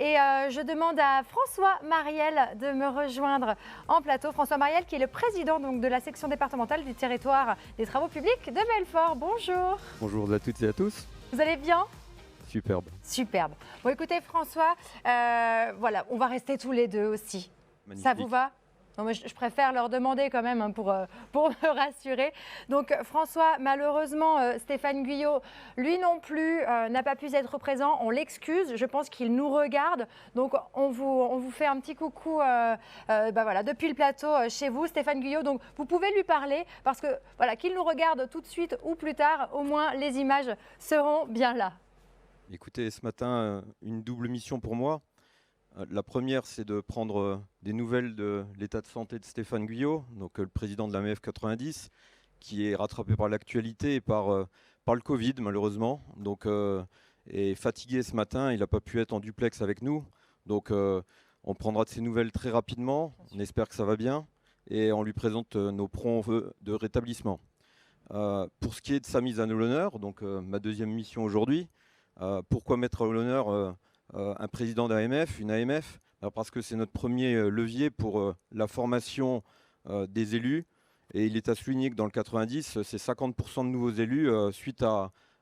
Et je demande à François Mariel de me rejoindre en plateau. François Mariel qui est le président donc, de la section départementale du territoire des travaux publics de Belfort. Bonjour. Bonjour à toutes et à tous. Vous allez bien? Superbe. Superbe. Bon écoutez François, voilà, on va rester tous les deux aussi. Magnifique. Ça vous va? Non, mais je préfère leur demander quand même pour me rassurer. Donc François, malheureusement, Stéphane Guyot, lui non plus, n'a pas pu être présent. On l'excuse, je pense qu'il nous regarde. Donc on vous fait un petit coucou voilà, depuis le plateau chez vous, Stéphane Guyot. Donc vous pouvez lui parler parce que voilà, qu'il nous regarde tout de suite ou plus tard, au moins les images seront bien là. Écoutez, ce matin, une double mission pour moi. La première, c'est de prendre des nouvelles de l'état de santé de Stéphane Guyot, donc le président de l'AMF 90, qui est rattrapé par l'actualité et par le Covid, malheureusement. Donc, est fatigué ce matin, il n'a pas pu être en duplex avec nous. Donc, on prendra de ses nouvelles très rapidement. On espère que ça va bien et on lui présente nos prompts vœux de rétablissement. Pour ce qui est de sa mise à l'honneur, donc ma deuxième mission aujourd'hui, pourquoi mettre à l'honneur un président d'AMF, une AMF? Parce que c'est notre premier levier pour la formation des élus. Et il est à souligner que dans le 90, c'est 50% de nouveaux élus suite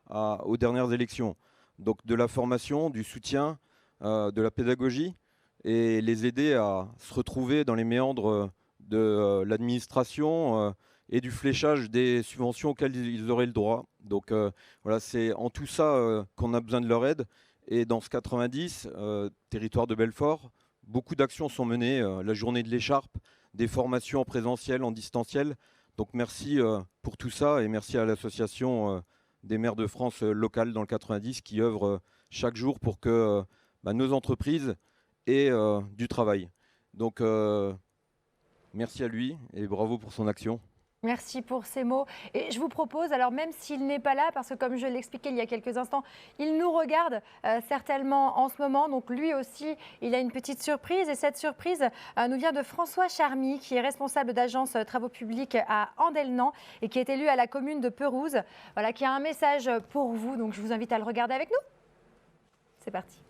aux dernières élections. Donc de la formation, du soutien, de la pédagogie et les aider à se retrouver dans les méandres de l'administration et du fléchage des subventions auxquelles ils auraient le droit. Donc voilà, c'est en tout ça qu'on a besoin de leur aide. Et dans ce 90, territoire de Belfort, beaucoup d'actions sont menées. La journée de l'écharpe, des formations en présentiel, en distanciel. Donc merci pour tout ça et merci à l'association des maires de France locales dans le 90 qui œuvre chaque jour pour que nos entreprises aient du travail. Donc merci à lui et bravo pour son action. Merci pour ces mots. Et je vous propose, alors même s'il n'est pas là, parce que comme je l'expliquais il y a quelques instants, il nous regarde certainement en ce moment. Donc lui aussi, il a une petite surprise. Et cette surprise nous vient de François Charmy, qui est responsable d'agence travaux publics à Andelnan et qui est élu à la commune de Perouse. Voilà, qui a un message pour vous. Donc je vous invite à le regarder avec nous. C'est parti.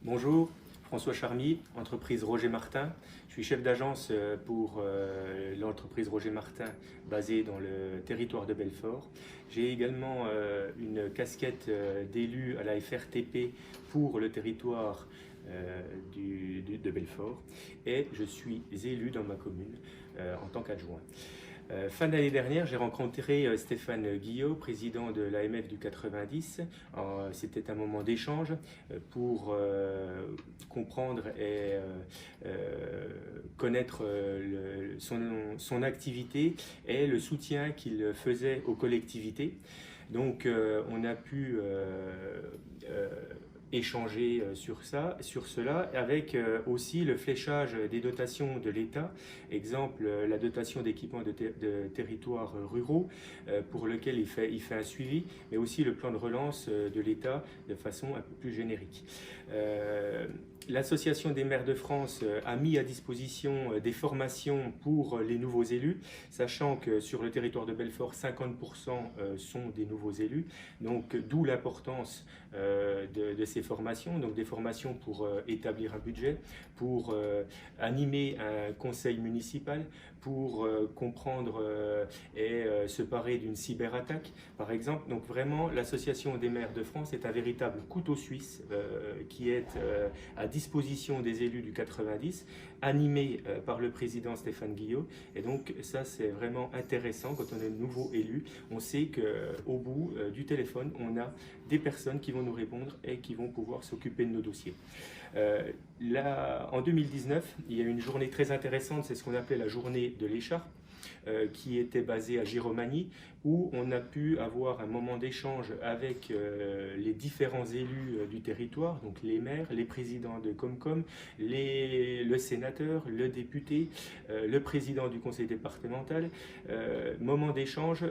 Bonjour, François Charmy, entreprise Roger Martin. Je suis chef d'agence pour l'entreprise Roger Martin basée dans le territoire de Belfort. J'ai également une casquette d'élu à la FRTP pour le territoire de Belfort et je suis élu dans ma commune en tant qu'adjoint. Fin d'année dernière, j'ai rencontré Stéphane Guyot, président de l'AMF du 90. C'était un moment d'échange pour comprendre et connaître son activité et le soutien qu'il faisait aux collectivités. Donc on a pu échanger sur cela, avec aussi le fléchage des dotations de l'État. Exemple, la dotation d'équipement de territoires ruraux, pour lequel il fait un suivi, mais aussi le plan de relance de l'État de façon un peu plus générique. L'Association des maires de France a mis à disposition des pour les nouveaux élus, sachant que sur le territoire de Belfort, 50% sont des nouveaux élus, donc d'où l'importance de ces formations, donc des formations pour établir un budget, pour animer un conseil municipal, pour comprendre et se parer d'une cyberattaque, par exemple. Donc vraiment, l'Association des maires de France est un véritable couteau suisse qui est à disposition des élus du 90, animé par le président Stéphane Guyot. Et donc ça, c'est vraiment intéressant quand on est nouveau élu. On sait qu'au bout du téléphone, on a des personnes qui vont nous répondre et qui vont pouvoir s'occuper de nos dossiers. Là, en 2019, il y a eu une journée très intéressante, c'est ce qu'on appelait la journée de l'écharpe, qui était basée à Giromagny, où on a pu avoir un moment d'échange avec les différents élus du territoire, donc les maires, les présidents de Comcom, le sénateur, le député, le président du conseil départemental. Moment d'échange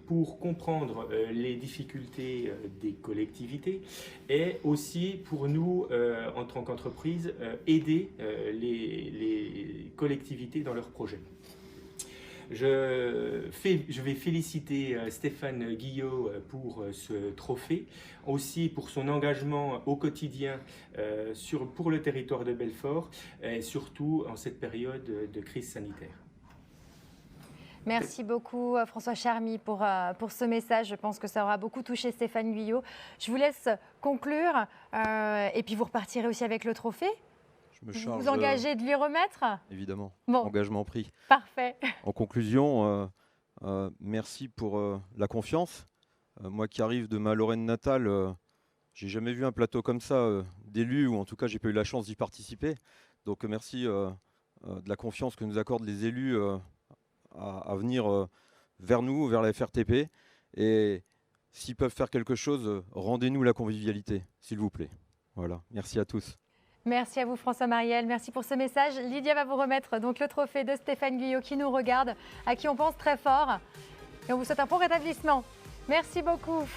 pour comprendre les difficultés des collectivités et aussi pour nous, en tant qu'entreprise, aider les collectivités dans leurs projets. Je vais féliciter Stéphane Guillot pour ce trophée, aussi pour son engagement au quotidien pour le territoire de Belfort, et surtout en cette période de crise sanitaire. Merci beaucoup François Charmy pour ce message. Je pense que ça aura beaucoup touché Stéphane Guyot. Je vous laisse conclure et puis vous repartirez aussi avec le trophée. Je me charge, vous engagez de lui remettre? Évidemment, bon. Engagement pris. Parfait. En conclusion, merci pour la confiance. Moi qui arrive de ma Lorraine natale, j'ai jamais vu un plateau comme ça d'élus, ou en tout cas j'ai pas eu la chance d'y participer. Donc merci de la confiance que nous accordent les élus à venir vers nous, vers la FRTP. Et s'ils peuvent faire quelque chose, rendez-nous la convivialité, s'il vous plaît. Voilà, merci à tous. Merci à vous François Marielle, merci pour ce message. Lydia va vous remettre donc le trophée de Stéphane Guyot qui nous regarde, à qui on pense très fort. Et on vous souhaite un bon rétablissement. Merci beaucoup.